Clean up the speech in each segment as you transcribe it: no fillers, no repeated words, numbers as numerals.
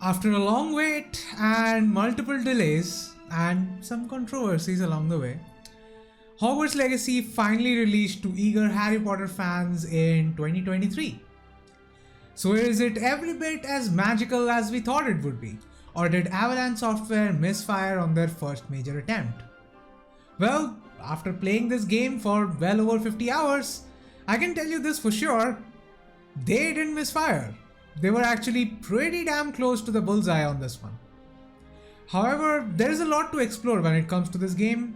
After a long wait and multiple delays and some controversies along the way, Hogwarts Legacy finally released to eager Harry Potter fans in 2023. So is it every bit as magical as we thought it would be? Or did Avalanche software misfire on their first major attempt? Well, after playing this game for well over 50 hours, I can tell you this for sure, they didn't misfire. They were actually pretty damn close to the bullseye on this one. However, there is a lot to explore when it comes to this game.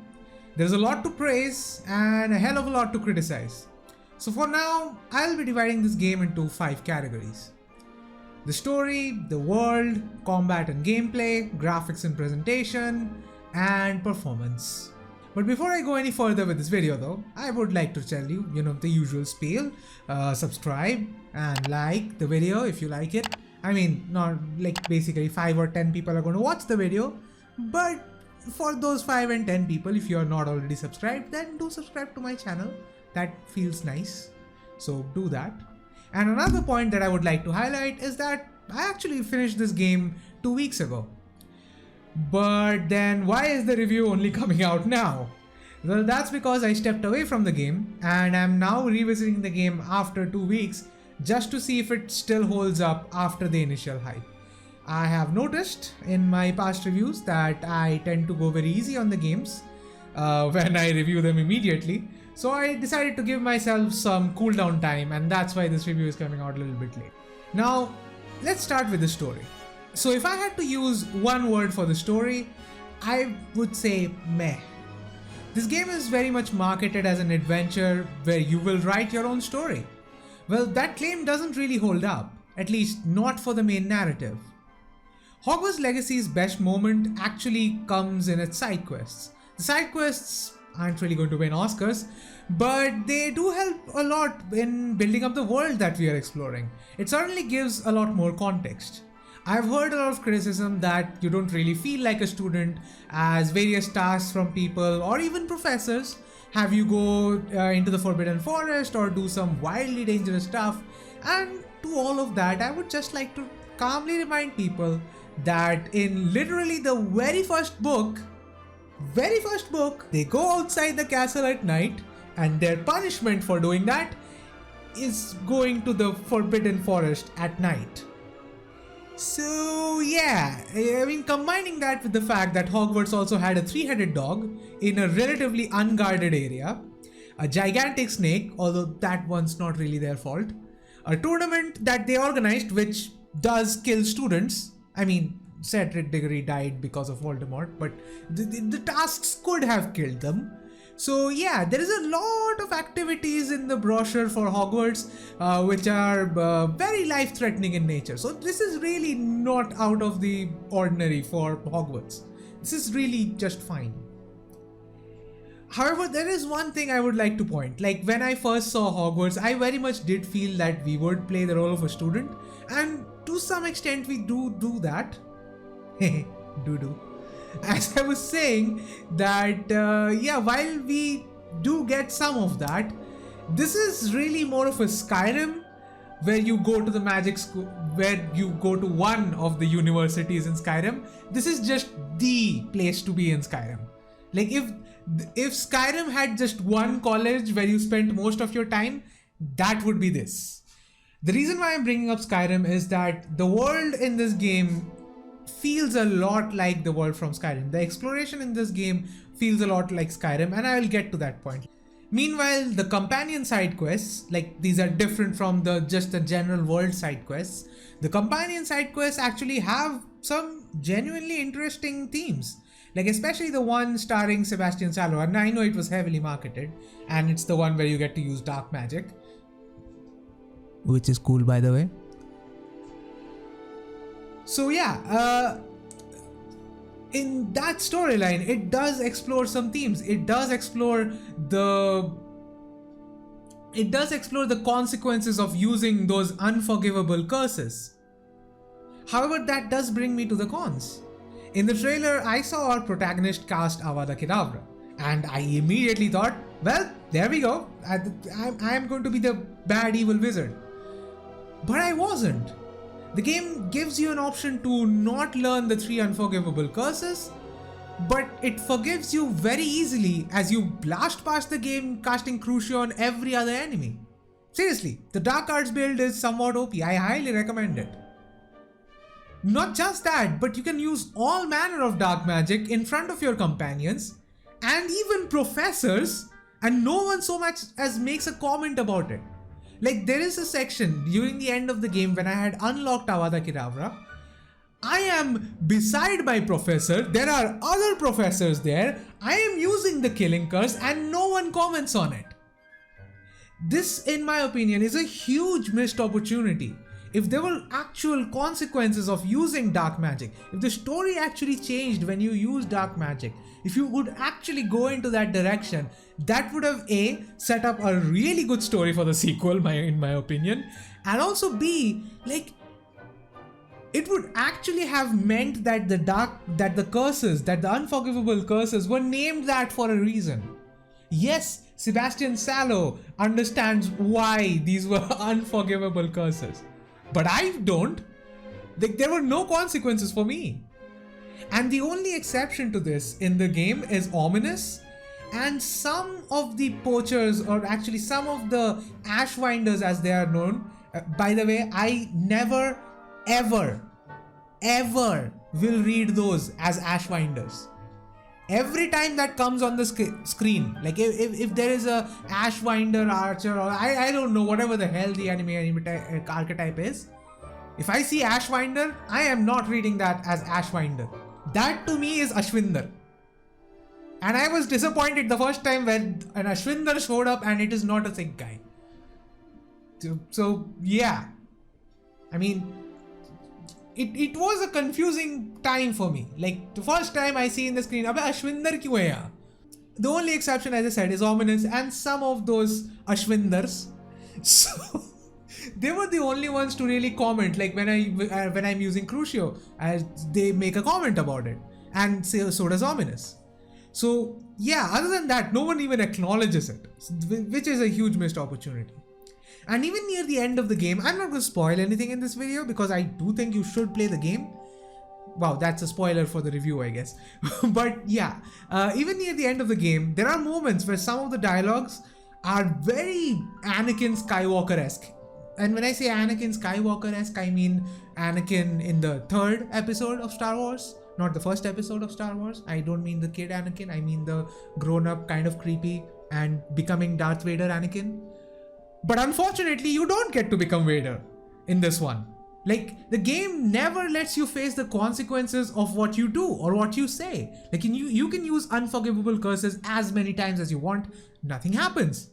There's a lot to praise and a hell of a lot to criticize. So for now, I'll be dividing this game into 5 categories. The story, the world, combat and gameplay, graphics and presentation, and performance. But before I go any further with this video though, I would like to tell you, the usual spiel. Subscribe and like the video if you like it. I mean, not like basically 5 or 10 people are going to watch the video, but for those 5 and 10 people, if you are not already subscribed, then do subscribe to my channel. That feels nice. So do that. And another point that I would like to highlight is that I actually finished this game 2 weeks ago. But then why is the review only coming out now? Well, that's because I stepped away from the game and I'm now revisiting the game after 2 weeks just to see if it still holds up after the initial hype. I have noticed in my past reviews that I tend to go very easy on the games when I review them immediately. So I decided to give myself some cooldown time, and that's why this review is coming out a little bit late. Now, let's start with the story. So if I had to use one word for the story, I would say meh. This game is very much marketed as an adventure where you will write your own story. Well, that claim doesn't really hold up, at least not for the main narrative. Hogwarts Legacy's best moment actually comes in its side quests. The side quests aren't really going to win Oscars, but they do help a lot in building up the world that we are exploring. It certainly gives a lot more context. I've heard a lot of criticism that you don't really feel like a student as various tasks from people or even professors have you go into the Forbidden Forest or do some wildly dangerous stuff. And to all of that, I would just like to calmly remind people that in literally the very first book, they go outside the castle at night, and their punishment for doing that is going to the Forbidden Forest at night. So yeah, I mean, combining that with the fact that Hogwarts also had a 3-headed dog in a relatively unguarded area, a gigantic snake, although that one's not really their fault, a tournament that they organized which does kill students. I mean, Cedric Diggory died because of Voldemort, but the tasks could have killed them. So yeah, there is a lot of activities in the brochure for Hogwarts which are very life-threatening in nature. So this is really not out of the ordinary for Hogwarts. This is really just fine. However, there is one thing I would like to point. Like when I first saw Hogwarts, I very much did feel that we would play the role of a student, and to some extent we do that. do. As I was saying that, yeah, while we do get some of that, this is really more of a Skyrim where you go to the magic school, where you go to one of the universities in Skyrim. This is just the place to be in Skyrim. Like if Skyrim had just one college where you spent most of your time, that would be this. The reason why I'm bringing up Skyrim is that the world in this game feels a lot like the world from Skyrim. The exploration in this game feels a lot like Skyrim, and I will get to that point. Meanwhile, the companion side quests, like these are different from just the general world side quests. The companion side quests actually have some genuinely interesting themes. Like especially the one starring Sebastian Salvo, and I know it was heavily marketed, and it's the one where you get to use dark magic. Which is cool, by the way. So yeah, in that storyline, it does explore some themes. It does explore the consequences of using those unforgivable curses. However, that does bring me to the cons. In the trailer, I saw our protagonist cast Avada Kedavra, and I immediately thought, well, there we go. I am going to be the bad evil wizard. But I wasn't. The game gives you an option to not learn the 3 unforgivable curses, but it forgives you very easily as you blast past the game casting Crucio on every other enemy. Seriously, the Dark Arts build is somewhat OP, I highly recommend it. Not just that, but you can use all manner of dark magic in front of your companions and even professors, and no one so much as makes a comment about it. Like, there is a section during the end of the game when I had unlocked Avada Kedavra. I am beside my professor, there are other professors there, I am using the killing curse and no one comments on it. This, in my opinion, is a huge missed opportunity. If there were actual consequences of using dark magic, if the story actually changed when you use dark magic, if you would actually go into that direction, that would have A, set up a really good story for the sequel, in my opinion, and also B, like, it would actually have meant that the curses, that the unforgivable curses were named that for a reason. Yes, Sebastian Sallow understands why these were unforgivable curses, but I don't. There were no consequences for me. And the only exception to this in the game is Ominous, and some of the poachers, or actually some of the Ashwinders as they are known. By the way, I never, ever will read those as Ashwinders. Every time that comes on the screen, like if there is a Ashwinder archer, or I don't know, whatever the hell the anime archetype is, if I see Ashwinder, I am not reading that as Ashwinder. That to me is Ashwinder. And I was disappointed the first time when an Ashwinder showed up and it is not a sick guy. So yeah, I mean, it was a confusing time for me. Like, the first time I see in the screen, Abhi Ashwinder kyun hai yahan? The only exception, as I said, is Ominous and some of those Ashwinders. So they were the only ones to really comment. Like when I'm using Crucio, they make a comment about it, and so does Ominous. So yeah, other than that, no one even acknowledges it, which is a huge missed opportunity. And even near the end of the game, I'm not going to spoil anything in this video because I do think you should play the game. Wow, that's a spoiler for the review, I guess. But yeah, even near the end of the game, there are moments where some of the dialogues are very Anakin Skywalker-esque. And when I say Anakin Skywalker-esque, I mean Anakin in the 3rd episode of Star Wars, not the 1st episode of Star Wars. I don't mean the kid Anakin, I mean the grown-up, kind of creepy and becoming Darth Vader Anakin. But unfortunately, you don't get to become Vader in this one. Like, the game never lets you face the consequences of what you do or what you say. Like, you can use unforgivable curses as many times as you want, nothing happens.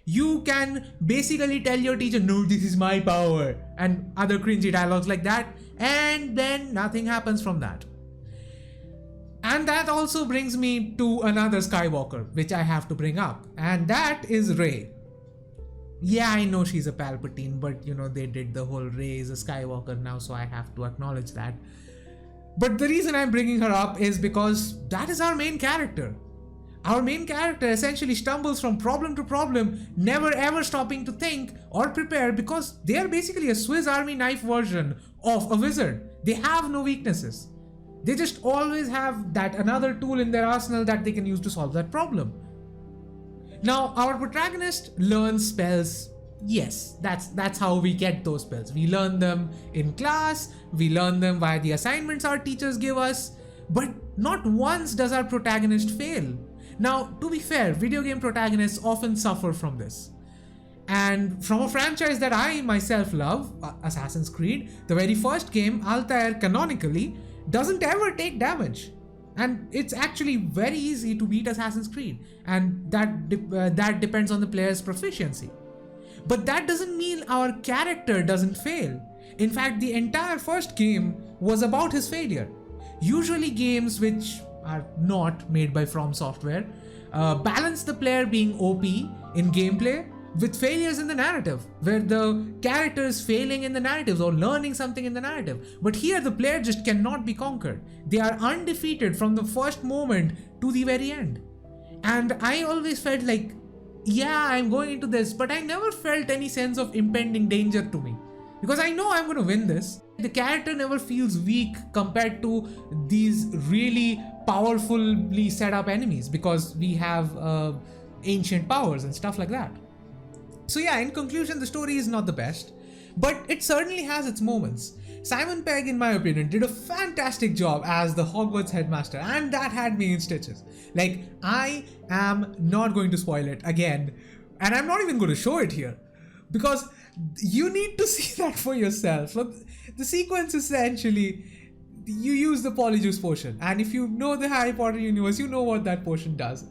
You can basically tell your teacher, no, this is my power, and other cringy dialogues like that, and then nothing happens from that. And that also brings me to another Skywalker, which I have to bring up, and that is Rey. Yeah, I know she's a Palpatine, but you know, they did the whole Rey is a Skywalker now, so I have to acknowledge that. But the reason I'm bringing her up is because that is our main character. Our main character essentially stumbles from problem to problem, never ever stopping to think or prepare, because they are basically a Swiss Army knife version of a wizard. They have no weaknesses. They just always have that another tool in their arsenal that they can use to solve that problem. Now, our protagonist learns spells. Yes, that's how we get those spells. We learn them in class, we learn them via the assignments our teachers give us, but not once does our protagonist fail. Now, to be fair, video game protagonists often suffer from this. And from a franchise that I myself love, Assassin's Creed, the very first game, Altair canonically, doesn't ever take damage. And it's actually very easy to beat Assassin's Creed, and that depends on the player's proficiency. But that doesn't mean our character doesn't fail. In fact, the entire first game was about his failure. Usually games which are not made by From Software balance the player being OP in gameplay with failures in the narrative, where the character is failing in the narratives or learning something in the narrative. But here the player just cannot be conquered. They are undefeated from the first moment to the very end. And I always felt like, yeah, I'm going into this, but I never felt any sense of impending danger to me. because I know I'm going to win this. The character never feels weak compared to these really powerfully set up enemies, because we have ancient powers and stuff like that. So yeah, in conclusion, the story is not the best, but it certainly has its moments. Simon Pegg, in my opinion, did a fantastic job as the Hogwarts headmaster, and that had me in stitches. Like, I am not going to spoil it again, and I'm not even going to show it here, because you need to see that for yourself. Look, the sequence essentially, you use the Polyjuice potion, and if you know the Harry Potter universe, you know what that potion does.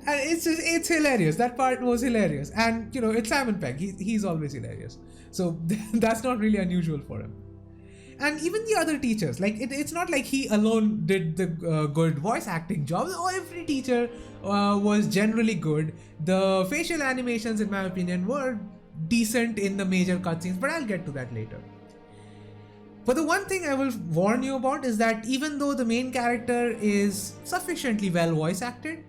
And it's hilarious. That part was hilarious. And, you know, it's Simon Pegg. He's always hilarious. So that's not really unusual for him. And even the other teachers, like, it's not like he alone did the good voice acting job. Every teacher was generally good. The facial animations, in my opinion, were decent in the major cutscenes, but I'll get to that later. But the one thing I will warn you about is that even though the main character is sufficiently well voice acted,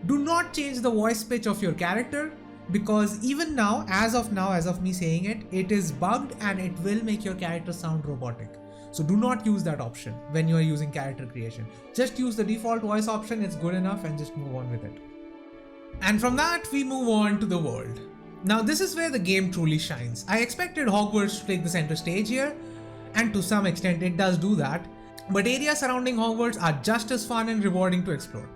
do not change the voice pitch of your character, because even now, as of me saying it, it is bugged and it will make your character sound robotic. So do not use that option when you are using character creation. Just use the default voice option, it's good enough, and just move on with it. And from that, we move on to the world. Now this is where the game truly shines. I expected Hogwarts to take the center stage here, and to some extent it does do that, but areas surrounding Hogwarts are just as fun and rewarding to explore.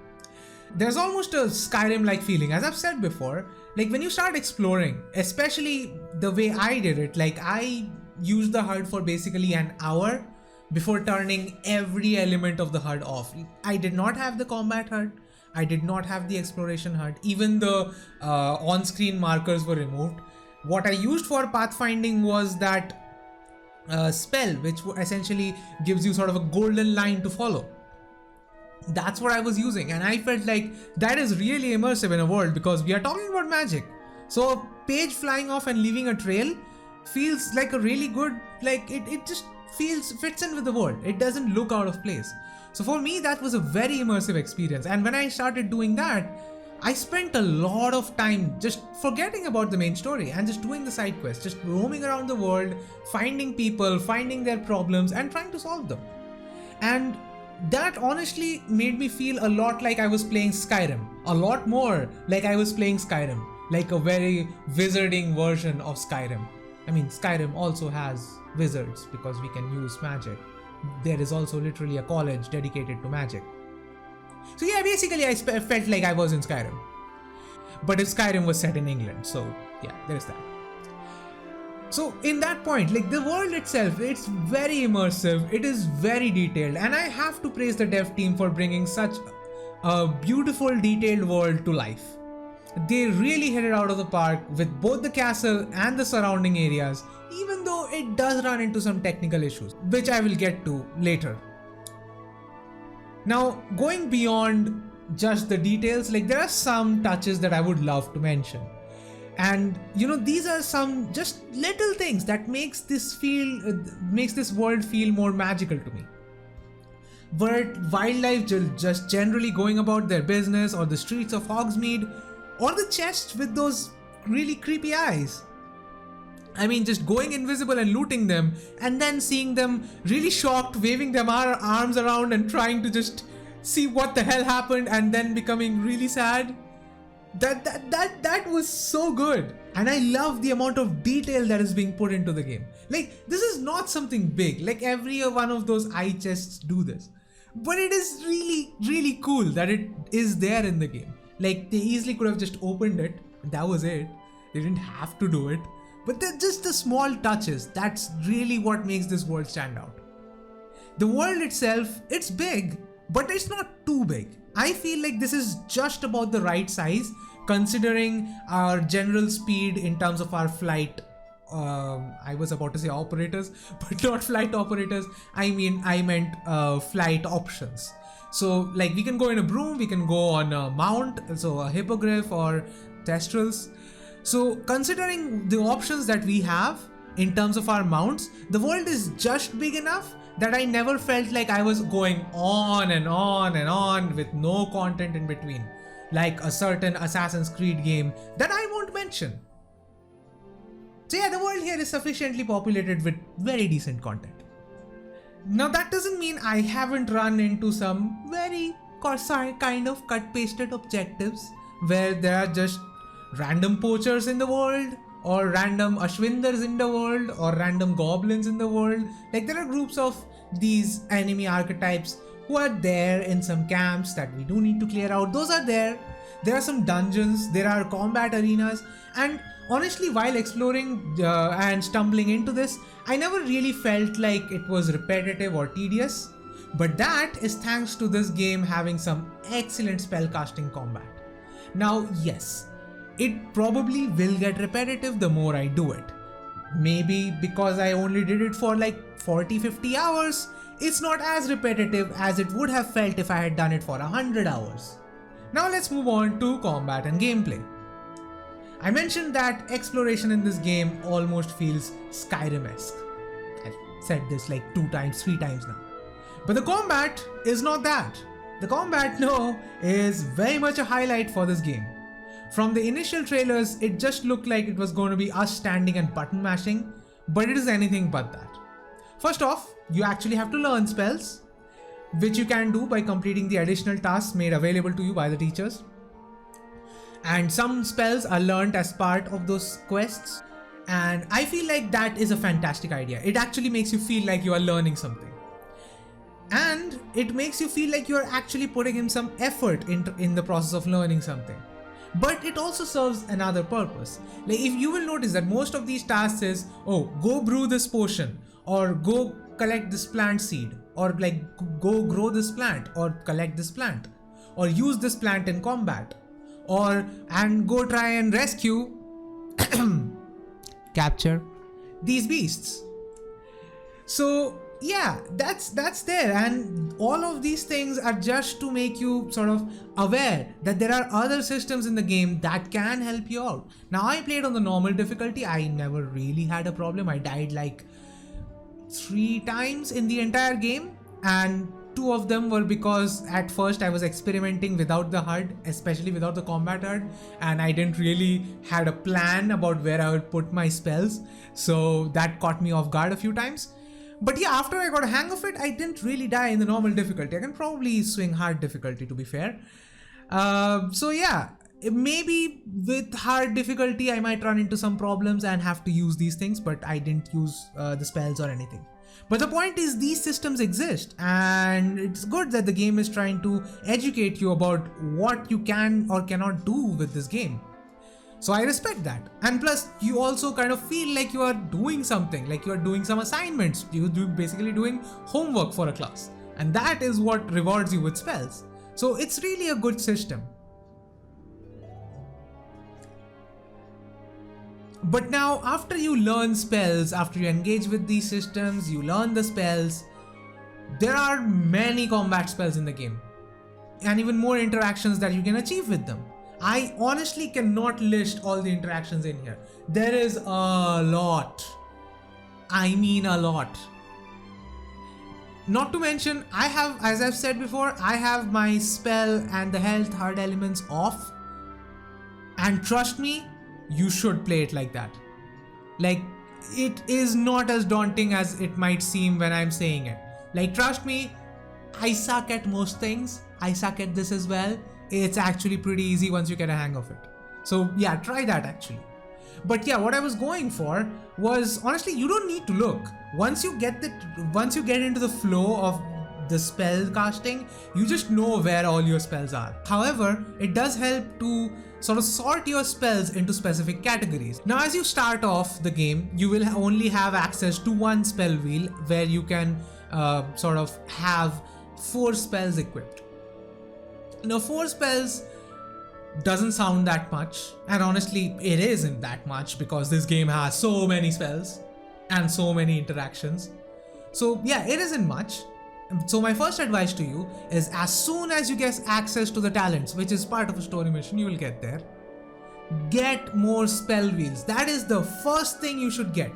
There's almost a Skyrim-like feeling, as I've said before. Like, when you start exploring, especially the way I did it, like, I used the HUD for basically an hour before turning every element of the HUD off. I did not have the combat HUD, I did not have the exploration HUD, even the on-screen markers were removed. What I used for pathfinding was that spell, which essentially gives you sort of a golden line to follow. That's what I was using, and I felt like that is really immersive in a world, because we are talking about magic. So a page flying off and leaving a trail feels like a really good, like, it just fits in with the world. It doesn't look out of place. So for me, that was a very immersive experience. And when I started doing that, I spent a lot of time just forgetting about the main story and just doing the side quests, just roaming around the world, finding people, finding their problems, and trying to solve them. And that honestly made me feel a lot like I was playing Skyrim, a lot more like I was playing Skyrim, like a very wizarding version of Skyrim. I mean, Skyrim also has wizards because we can use magic. There is also literally a college dedicated to magic. So yeah, basically I felt like I was in Skyrim. But if Skyrim was set in England, so yeah, there's that. So in that point, like, the world itself, it's very immersive, it is very detailed, and I have to praise the dev team for bringing such a beautiful, detailed world to life. They really hit it out of the park with both the castle and the surrounding areas, even though it does run into some technical issues, which I will get to later. Now, going beyond just the details, like, there are some touches that I would love to mention. And, you know, these are some just little things that makes this world feel more magical to me. But wildlife just generally going about their business, or the streets of Hogsmeade, or the chests with those really creepy eyes. I mean, just going invisible and looting them, and then seeing them really shocked, waving their arms around and trying to just see what the hell happened, and then becoming really sad. That was so good. And I love the amount of detail that is being put into the game. Like, this is not something big, like every one of those eye chests do this, but it is really, really cool that it is there in the game. Like, they easily could have just opened it, that was it. They didn't have to do it, but they're just the small touches. That's really what makes this world stand out. The world itself, it's big, but it's not too big. I feel like this is just about the right size, considering our general speed in terms of our flight. I was about to say operators, but not flight operators. I meant flight options. So, like, we can go in a broom, we can go on a mount, so a hippogriff or thestrals. So, considering the options that we have in terms of our mounts, the world is just big enough that I never felt like I was going on and on and on with no content in between, like a certain Assassin's Creed game that I won't mention. So yeah, the world here is sufficiently populated with very decent content. Now that doesn't mean I haven't run into some very kind of cut-pasted objectives where there are just random poachers in the world, or random Ashwindars in the world, or random goblins in the world. Like there are groups of these enemy archetypes who are there in some camps that we do need to clear out. Those are there. There are some dungeons, there are combat arenas, and honestly, while exploring and stumbling into this, I never really felt like it was repetitive or tedious. But that is thanks to this game having some excellent spellcasting combat. Now, yes, it probably will get repetitive the more I do it. Maybe because I only did it for like 40-50 hours, it's not as repetitive as it would have felt if I had done it for 100 hours. Now let's move on to combat and gameplay. I mentioned that exploration in this game almost feels Skyrim-esque. I've said this like 2 times, 3 times now. But the combat is not that. The combat, no, is very much a highlight for this game. From the initial trailers, it just looked like it was going to be us standing and button mashing, but it is anything but that. First off, you actually have to learn spells, which you can do by completing the additional tasks made available to you by the teachers. And some spells are learned as part of those quests, and I feel like that is a fantastic idea. It actually makes you feel like you are learning something. And it makes you feel like you are actually putting in some effort in the process of learning something. But it also serves another purpose. Like if you will notice that most of these tasks is, oh, go brew this potion, or go collect this plant seed, or like go grow this plant, or collect this plant, or use this plant in combat, and go try and rescue, capture these beasts. So yeah, that's there, and all of these things are just to make you sort of aware that there are other systems in the game that can help you out. Now I played on the normal difficulty. I never really had a problem. I died like 3 times in the entire game, and 2 of them were because at first I was experimenting without the HUD, especially without the combat HUD, and I didn't really had a plan about where I would put my spells, so that caught me off guard a few times. But yeah, after I got a hang of it, I didn't really die in the normal difficulty. I can probably swing hard difficulty, to be fair. So yeah, maybe with hard difficulty I might run into some problems and have to use these things, but I didn't use the spells or anything. But the point is, these systems exist, and it's good that the game is trying to educate you about what you can or cannot do with this game. So I respect that. And plus, you also kind of feel like you are doing something, like you are doing some assignments. You're basically doing homework for a class. And that is what rewards you with spells. So it's really a good system. But now, after you learn spells, after you engage with these systems, you learn the spells, there are many combat spells in the game. And even more interactions that you can achieve with them. I honestly cannot list all the interactions in here. There is a lot. I mean a lot. Not to mention, I have, as I've said before, I have my spell and the health hard elements off. And trust me, you should play it like that. Like, it is not as daunting as it might seem when I'm saying it. Like, trust me, I suck at most things. I suck at this as well. It's actually pretty easy once you get a hang of it. So yeah, try that actually. But yeah, what I was going for was, honestly, you don't need to look. Once you get into the flow of the spell casting, you just know where all your spells are. However, it does help to sort of sort your spells into specific categories. Now, as you start off the game, you will only have access to one spell wheel where you can sort of have 4 spells equipped. Now, 4 spells doesn't sound that much, and honestly it isn't that much because this game has so many spells and so many interactions. So yeah, it isn't much. So my first advice to you is, as soon as you get access to the talents, which is part of a story mission, you will get there, get more spell wheels. That is the first thing you should get.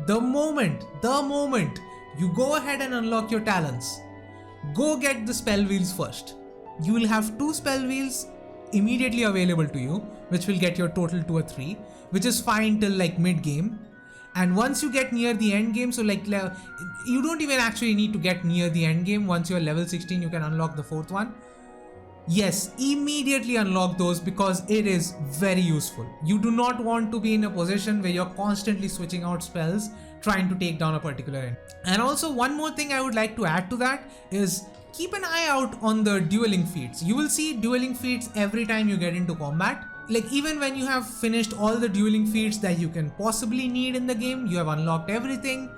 The moment you go ahead and unlock your talents, go get the spell wheels first. You will have 2 spell wheels immediately available to you, which will get your total to a 3, which is fine till like mid game. And once you get near the end game, so like you don't even actually need to get near the end game. Once you're level 16, you can unlock the fourth one. Yes, immediately unlock those because it is very useful. You do not want to be in a position where you're constantly switching out spells trying to take down a particular enemy. And also one more thing I would like to add to that is keep an eye out on the dueling feats. You will see dueling feats every time you get into combat. Like even when you have finished all the dueling feats that you can possibly need in the game, you have unlocked everything,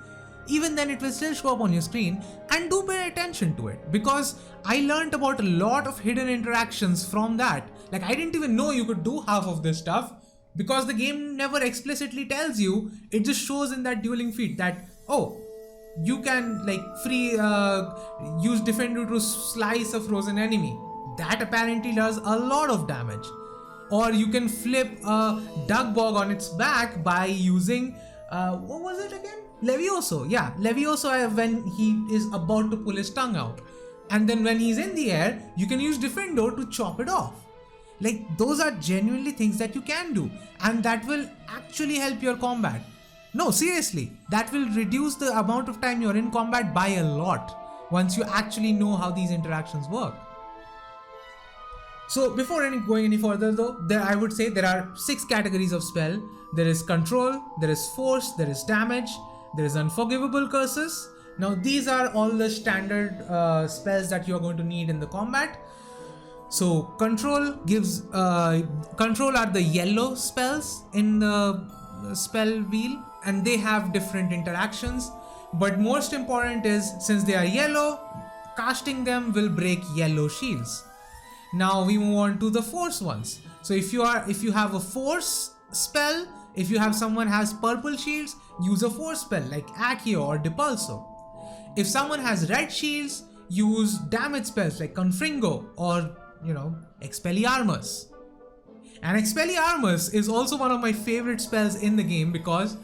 even then it will still show up on your screen, and do pay attention to it because I learned about a lot of hidden interactions from that. Like I didn't even know you could do half of this stuff because the game never explicitly tells you. It just shows in that dueling feat that, oh, you can like use Defender to slice a frozen enemy. That apparently does a lot of damage. Or you can flip a duck bog on its back by using, what was it again? Levioso. Yeah, Levioso when he is about to pull his tongue out. And then when he's in the air, you can use Defender to chop it off. Like those are genuinely things that you can do, and that will actually help your combat. No, seriously, that will reduce the amount of time you're in combat by a lot once you actually know how these interactions work. So before going any further though, I would say there are 6 categories of spell. There is control, there is force, there is damage, there is unforgivable curses. Now these are all the standard spells that you're going to need in the combat. So control are the yellow spells in the spell wheel, and they have different interactions. But most important is, since they are yellow, casting them will break yellow shields. Now we move on to the force ones. So if you have a force spell, if you have someone has purple shields, use a force spell like Accio or Depulso. If someone has red shields, use damage spells like Confringo or Expelliarmus. And Expelliarmus is also one of my favorite spells in the game because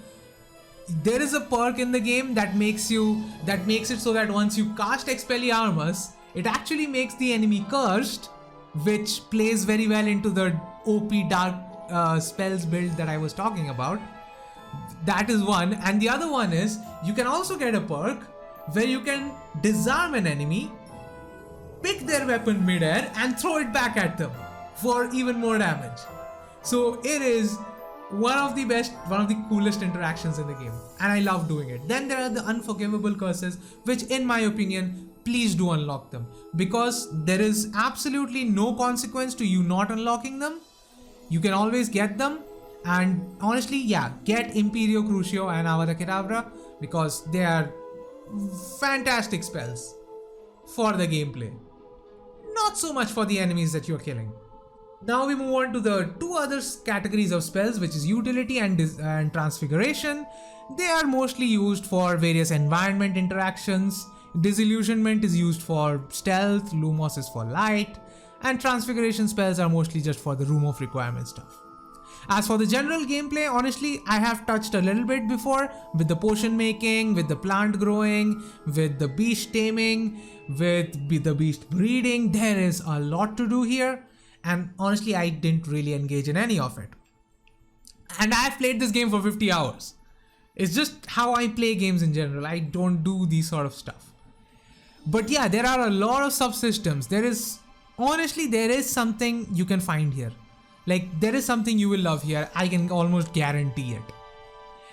there is a perk in the game that makes it so that once you cast Expelliarmus, it actually makes the enemy cursed, which plays very well into the OP dark spells build that I was talking about. That is one. And the other one is you can also get a perk where you can disarm an enemy, pick their weapon midair and throw it back at them for even more damage. So it is one of the coolest interactions in the game, and I love doing it. Then there are the unforgivable curses, which in my opinion, please do unlock them because there is absolutely no consequence to you not unlocking them. You can always get them, and honestly, yeah, get Imperio Crucio and Avada Kedavra because they are fantastic spells for the gameplay. Not so much for the enemies that you're killing. Now we move on to the 2 other categories of spells, which is utility and transfiguration. They are mostly used for various environment interactions. Disillusionment is used for stealth, Lumos is for light, and transfiguration spells are mostly just for the room of requirement stuff. As for the general gameplay, honestly, I have touched a little bit before with the potion making, with the plant growing, with the beast taming, with the beast breeding. There is a lot to do here, and honestly, I didn't really engage in any of it. And I've played this game for 50 hours. It's just how I play games in general. I don't do these sort of stuff. But yeah, there are a lot of subsystems. There is something you can find here. Like, there is something you will love here. I can almost guarantee it.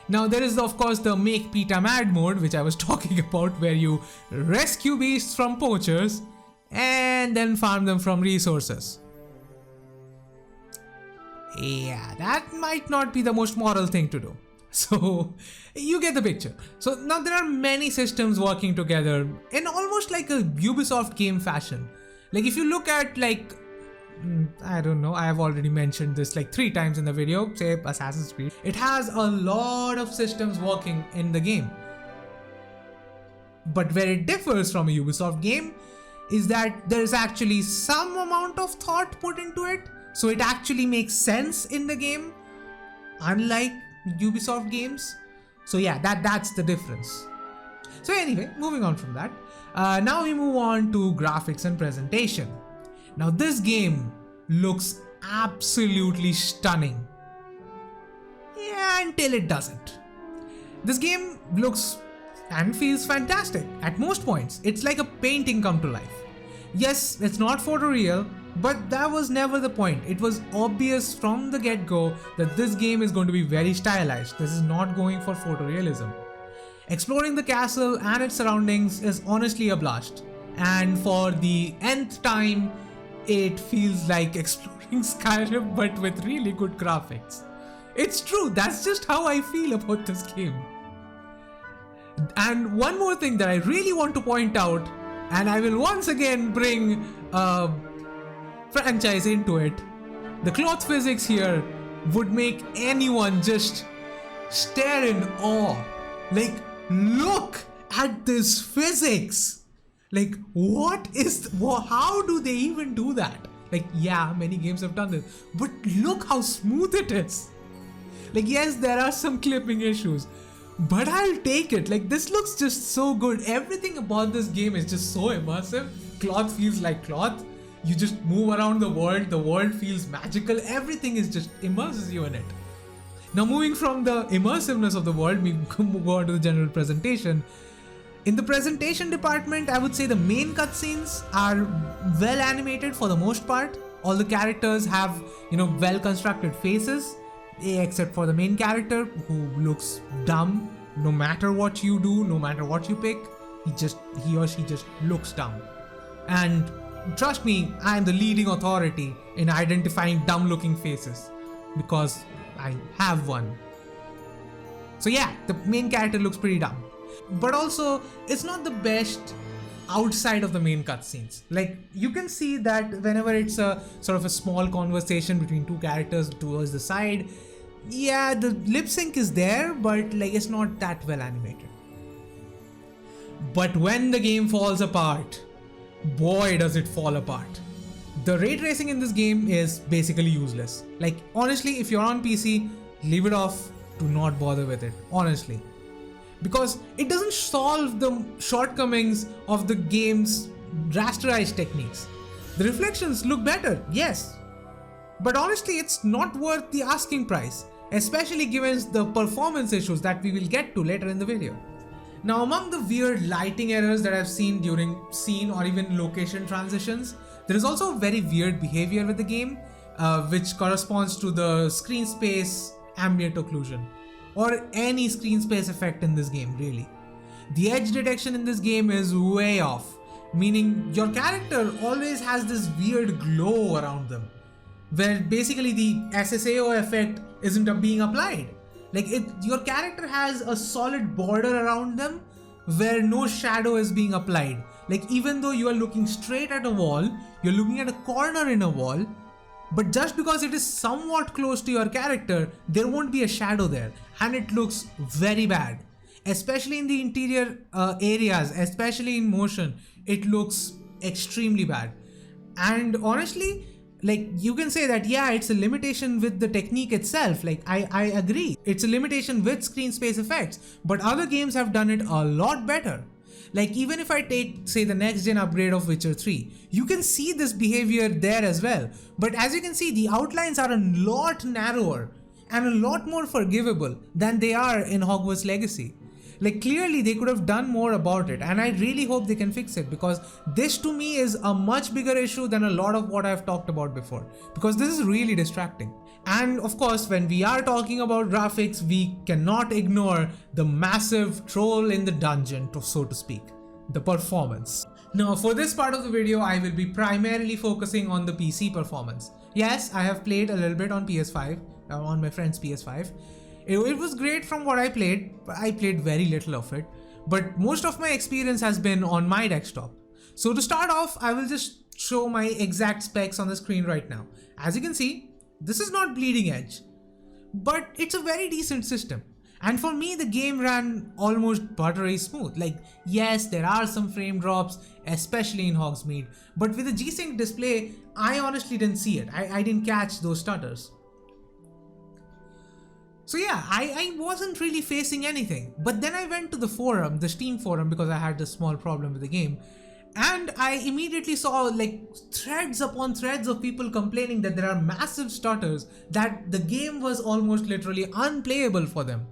Now, there is, of course, the Make PETA Mad mode, which I was talking about, where you rescue beasts from poachers and then farm them from resources. Yeah, that might not be the most moral thing to do. So, you get the picture. So, now there are many systems working together in almost like a Ubisoft game fashion. Like, if you look at, like, I don't know, I have already mentioned this like 3 times in the video, say Assassin's Creed. It has a lot of systems working in the game. But where it differs from a Ubisoft game is that there is actually some amount of thought put into it. So it actually makes sense in the game, unlike Ubisoft games. So yeah, that's the difference. So anyway, moving on from that. Now we move on to graphics and presentation. Now this game looks absolutely stunning. Yeah, until it doesn't. This game looks and feels fantastic at most points. It's like a painting come to life. Yes, it's not photoreal, but that was never the point. It was obvious from the get-go that this game is going to be very stylized. This is not going for photorealism. Exploring the castle and its surroundings is honestly a blast. And for the nth time, it feels like exploring Skyrim but with really good graphics. It's true, that's just how I feel about this game. And one more thing that I really want to point out, and I will once again bring a franchise into it, the cloth physics here would make anyone just stare in awe. Like, look at this physics! Like, how do they even do that? Like, yeah, many games have done this, but look how smooth it is. Like, yes, there are some clipping issues, but I'll take it. Like, this looks just so good. Everything about this game is just so immersive. Cloth feels like cloth. You just move around the world feels magical. Everything is just immerses you in it. Now, moving from the immersiveness of the world, we go on to the general presentation. In the presentation department, I would say the main cutscenes are well animated for the most part. All the characters have, well constructed faces, except for the main character who looks dumb. No matter what you do, no matter what you pick, he or she just looks dumb. And trust me, I am the leading authority in identifying dumb looking faces because I have one. So yeah, the main character looks pretty dumb. But also, it's not the best outside of the main cutscenes. Like, you can see that whenever it's a sort of a small conversation between two characters towards the side, yeah, the lip sync is there, but like it's not that well animated. But when the game falls apart, boy does it fall apart. The ray tracing in this game is basically useless. Like, honestly, if you're on PC, leave it off. Do not bother with it, honestly. Because it doesn't solve the shortcomings of the game's rasterized techniques. The reflections look better, yes. But honestly, it's not worth the asking price, especially given the performance issues that we will get to later in the video. Now, among the weird lighting errors that I've seen during scene or even location transitions, there is also very weird behavior with the game, which corresponds to the screen space ambient occlusion, or any screen space effect in this game, really. The edge detection in this game is way off, meaning your character always has this weird glow around them, where basically the SSAO effect isn't being applied. Like, your character has a solid border around them where no shadow is being applied. Like, even though you are looking straight at a wall, you're looking at a corner in a wall, but just because it is somewhat close to your character, there won't be a shadow there, and it looks very bad. Especially in the interior areas, especially in motion, it looks extremely bad. And honestly, like, you can say that, yeah, it's a limitation with the technique itself. Like, I agree. It's a limitation with screen space effects, but other games have done it a lot better. Like, even if I take, say, the next gen upgrade of Witcher 3, you can see this behavior there as well. But as you can see, the outlines are a lot narrower and a lot more forgivable than they are in Hogwarts Legacy. Like, clearly they could have done more about it, and I really hope they can fix it, because this to me is a much bigger issue than a lot of what I've talked about before, because this is really distracting. And of course, when we are talking about graphics, we cannot ignore the massive troll in the dungeon, so to speak, the performance. Now, for this part of the video, I will be primarily focusing on the PC performance. Yes, I have played a little bit on PS5, on my friend's PS5. It was great from what I played, but I played very little of it. But most of my experience has been on my desktop. So to start off, I will just show my exact specs on the screen right now. As you can see, this is not bleeding edge, but it's a very decent system. And for me, the game ran almost buttery smooth. Like, yes, there are some frame drops, especially in Hogsmeade, but with the G-Sync display, I honestly didn't see it. I didn't catch those stutters. So yeah, I wasn't really facing anything. But then I went to the forum, the Steam forum, because I had a small problem with the game. And I immediately saw like threads upon threads of people complaining that there are massive stutters, that the game was almost literally unplayable for them.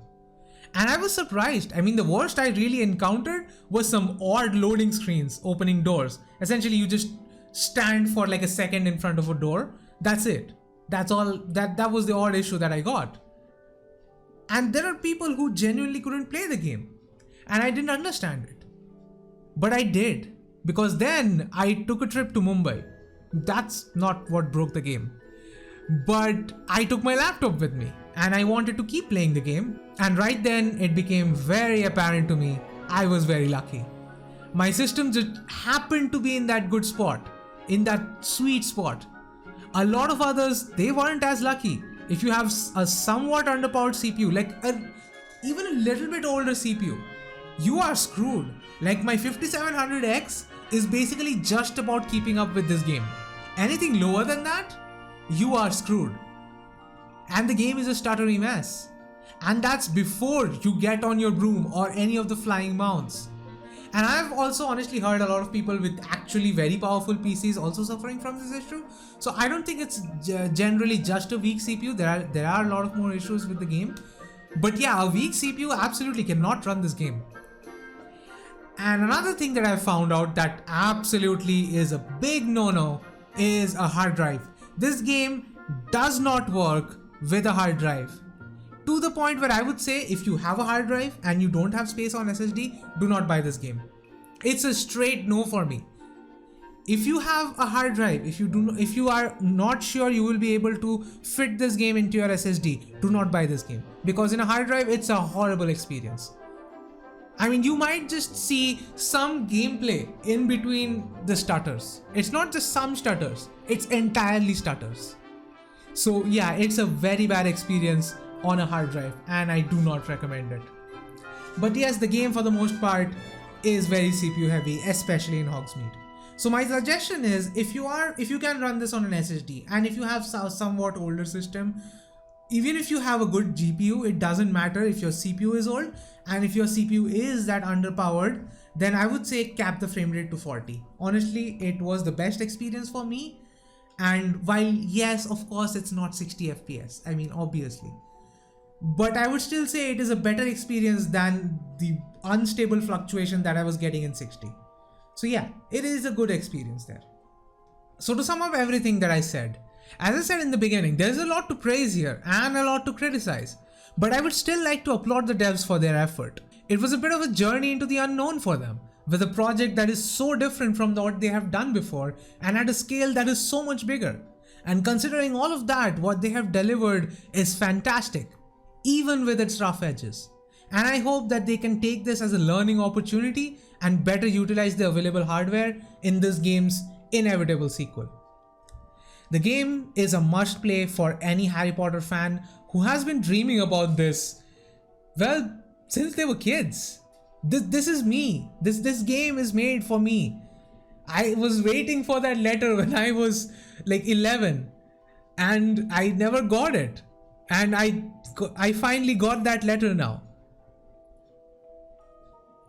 And I was surprised. I mean, the worst I really encountered was some odd loading screens opening doors. Essentially, you just stand for like a second in front of a door. That's it. That's all. That was the odd issue that I got. And there are people who genuinely couldn't play the game. And I didn't understand it. But I did. Because then I took a trip to Mumbai. That's not what broke the game. But I took my laptop with me and I wanted to keep playing the game. And right then it became very apparent to me I was very lucky. My system just happened to be in that good spot, in that sweet spot. A lot of others, they weren't as lucky. If you have a somewhat underpowered CPU, like even a little bit older CPU, you are screwed. Like my 5700X is basically just about keeping up with this game. Anything lower than that, you are screwed. And the game is a stuttery mess. And that's before you get on your broom or any of the flying mounts. And I've also honestly heard a lot of people with actually very powerful PCs also suffering from this issue. So I don't think it's generally just a weak CPU. There are a lot of more issues with the game. But yeah, a weak CPU absolutely cannot run this game. And another thing that I found out that absolutely is a big no-no is a hard drive. This game does not work with a hard drive. To the point where I would say if you have a hard drive and you don't have space on SSD, do not buy this game. It's a straight no for me. If you have a hard drive, if you are not sure you will be able to fit this game into your SSD, do not buy this game. Because in a hard drive, it's a horrible experience. I mean, you might just see some gameplay in between the stutters. It's not just some stutters, it's entirely stutters. So yeah, it's a very bad experience on a hard drive and I do not recommend it. But yes, the game for the most part is very CPU heavy, especially in Hogsmeade. So my suggestion is if you can run this on an SSD and if you have a somewhat older system, even if you have a good GPU, it doesn't matter if your CPU is old, and if your CPU is that underpowered, then I would say cap the frame rate to 40. Honestly, it was the best experience for me. And while yes, of course, it's not 60 FPS, I mean, obviously. But I would still say it is a better experience than the unstable fluctuation that I was getting in 60. So yeah, it is a good experience there. So to sum up everything that I said, as I said in the beginning, there's a lot to praise here and a lot to criticize. But I would still like to applaud the devs for their effort. It was a bit of a journey into the unknown for them, with a project that is so different from what they have done before and at a scale that is so much bigger. And considering all of that, what they have delivered is fantastic, even with its rough edges. And I hope that they can take this as a learning opportunity and better utilize the available hardware in this game's inevitable sequel. The game is a must play for any Harry Potter fan who has been dreaming about this, well, since they were kids. This is me. This game is made for me. I was waiting for that letter when I was like 11 and I never got it. And I finally got that letter now.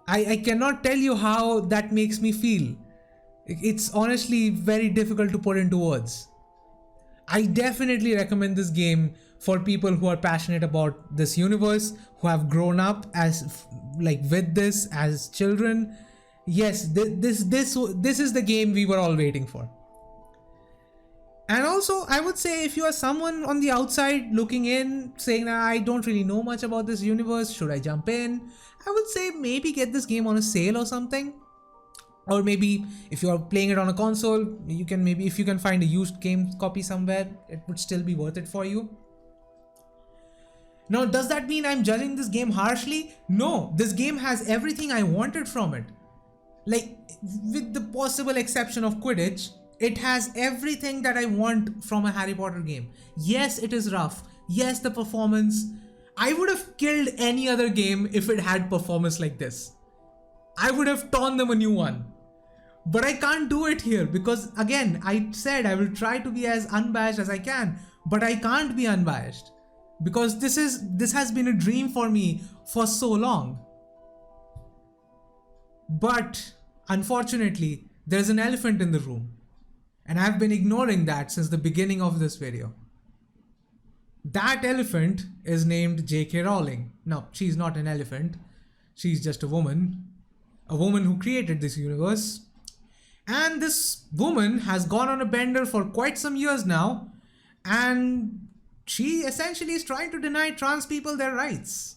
I cannot tell you how that makes me feel. It's honestly very difficult to put into words. I definitely recommend this game for people who are passionate about this universe, who have grown up as with this as children. Yes, this is the game we were all waiting for. And also, I would say if you are someone on the outside looking in, saying that I don't really know much about this universe, should I jump in? I would say maybe get this game on a sale or something. Or maybe if you are playing it on a console, you can maybe, if you can find a used game copy somewhere, it would still be worth it for you. Now, does that mean I'm judging this game harshly? No, this game has everything I wanted from it. Like, with the possible exception of Quidditch, it has everything that I want from a Harry Potter game. Yes, it is rough. Yes, the performance. I would have killed any other game if it had performance like this. I would have torn them a new one. But I can't do it here because, again, I said I will try to be as unbiased as I can, but I can't be unbiased because this has been a dream for me for so long. But unfortunately, there's an elephant in the room, and I've been ignoring that since the beginning of this video. That elephant is named J.K. Rowling. No, she's not an elephant. She's just a woman who created this universe. And this woman has gone on a bender for quite some years now, and she essentially is trying to deny trans people their rights.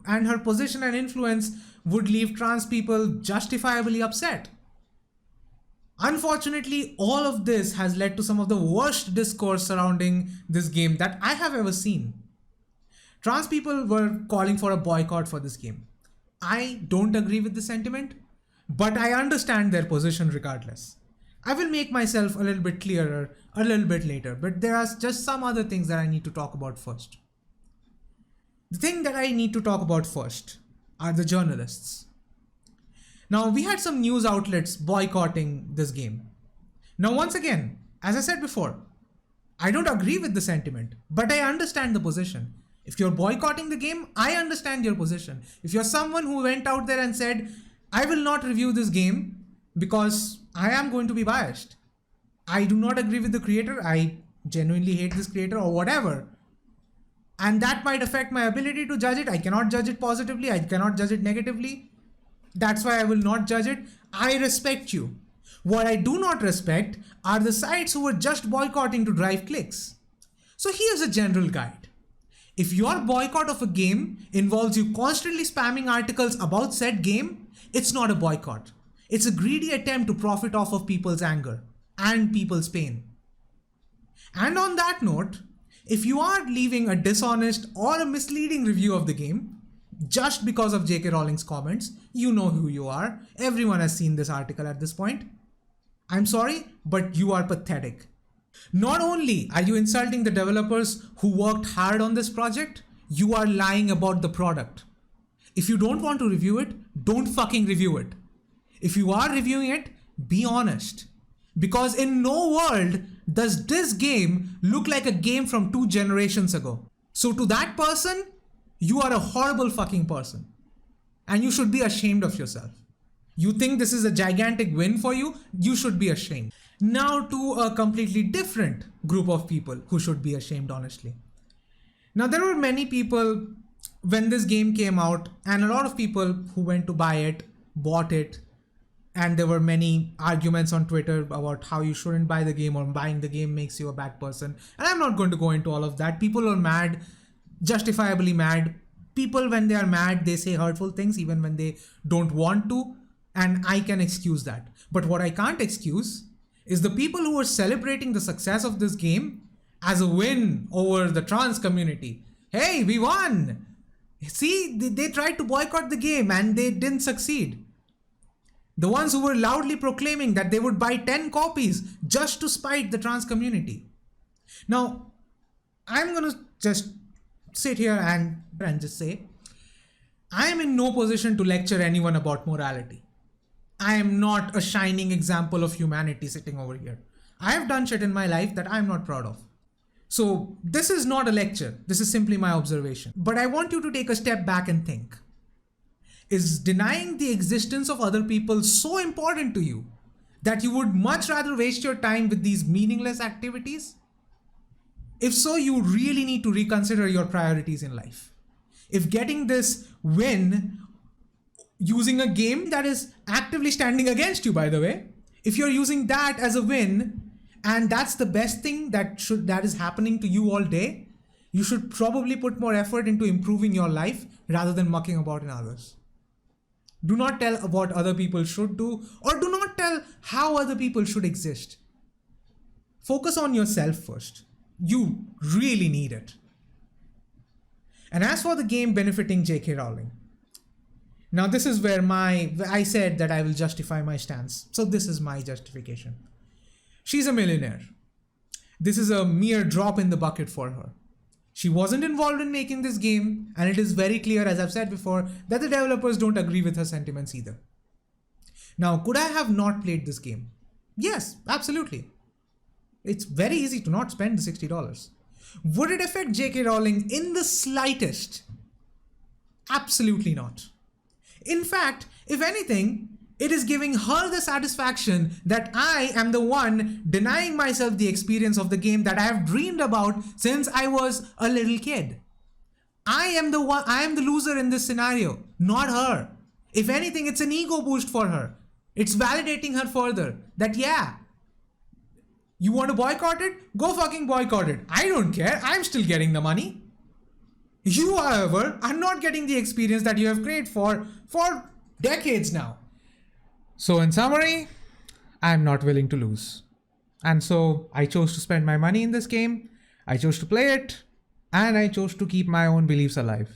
And her position and influence would leave trans people justifiably upset. Unfortunately, all of this has led to some of the worst discourse surrounding this game that I have ever seen. Trans people were calling for a boycott for this game. I don't agree with the sentiment, but I understand their position regardless. I will make myself a little bit clearer a little bit later, but there are just some other things that I need to talk about first. The thing that I need to talk about first are the journalists. Now, we had some news outlets boycotting this game. Now, once again, as I said before, I don't agree with the sentiment, but I understand the position. If you're boycotting the game, I understand your position. If you're someone who went out there and said, I will not review this game because I am going to be biased. I do not agree with the creator. I genuinely hate this creator or whatever. And that might affect my ability to judge it. I cannot judge it positively. I cannot judge it negatively. That's why I will not judge it. I respect you. What I do not respect are the sites who were just boycotting to drive clicks. So here's a general guide. If your boycott of a game involves you constantly spamming articles about said game, it's not a boycott. It's a greedy attempt to profit off of people's anger and people's pain. And on that note, if you are leaving a dishonest or a misleading review of the game, just because of J.K. Rowling's comments, you know who you are. Everyone has seen this article at this point. I'm sorry, but you are pathetic. Not only are you insulting the developers who worked hard on this project, you are lying about the product. If you don't want to review it, don't fucking review it. If you are reviewing it, be honest. Because in no world does this game look like a game from 2 generations ago. So to that person, you are a horrible fucking person. And you should be ashamed of yourself. You think this is a gigantic win for you? You should be ashamed. Now to a completely different group of people who should be ashamed, honestly. Now there were many people when this game came out, and a lot of people who went to buy it, bought it, and there were many arguments on Twitter about how you shouldn't buy the game or buying the game makes you a bad person. And I'm not going to go into all of that. People are mad, justifiably mad. People, when they are mad, they say hurtful things even when they don't want to. And I can excuse that. But what I can't excuse is the people who are celebrating the success of this game as a win over the trans community. Hey, we won! See, they tried to boycott the game and they didn't succeed. The ones who were loudly proclaiming that they would buy 10 copies just to spite the trans community. Now, I'm gonna just sit here and just say, I am in no position to lecture anyone about morality. I am not a shining example of humanity sitting over here. I have done shit in my life that I'm not proud of. So this is not a lecture. This is simply my observation. But I want you to take a step back and think. Is denying the existence of other people so important to you that you would much rather waste your time with these meaningless activities? If so, you really need to reconsider your priorities in life. If getting this win using a game that is actively standing against you, by the way, if you're using that as a win and that's the best thing that is happening to you all day, you should probably put more effort into improving your life rather than mucking about in others. Do not tell what other people should do, or do not tell how other people should exist. Focus on yourself first. You really need it. And as for the game benefiting J.K. Rowling, now this is where I said that I will justify my stance. So this is my justification. She's a millionaire. This is a mere drop in the bucket for her. She wasn't involved in making this game, and it is very clear, as I've said before, that the developers don't agree with her sentiments either. Now, could I have not played this game? Yes, absolutely. It's very easy to not spend the $60. Would it affect J.K. Rowling in the slightest? Absolutely not. In fact, if anything, It is giving her the satisfaction that I am the one denying myself the experience of the game that I have dreamed about since I was a little kid. I am the loser in this scenario, not her. If anything, it's an ego boost for her. It's validating her further that yeah, you want to boycott it? Go fucking boycott it. I don't care. I'm still getting the money. You, however, are not getting the experience that you have craved for decades now. So in summary, I'm not willing to lose. And so I chose to spend my money in this game. I chose to play it. And I chose to keep my own beliefs alive.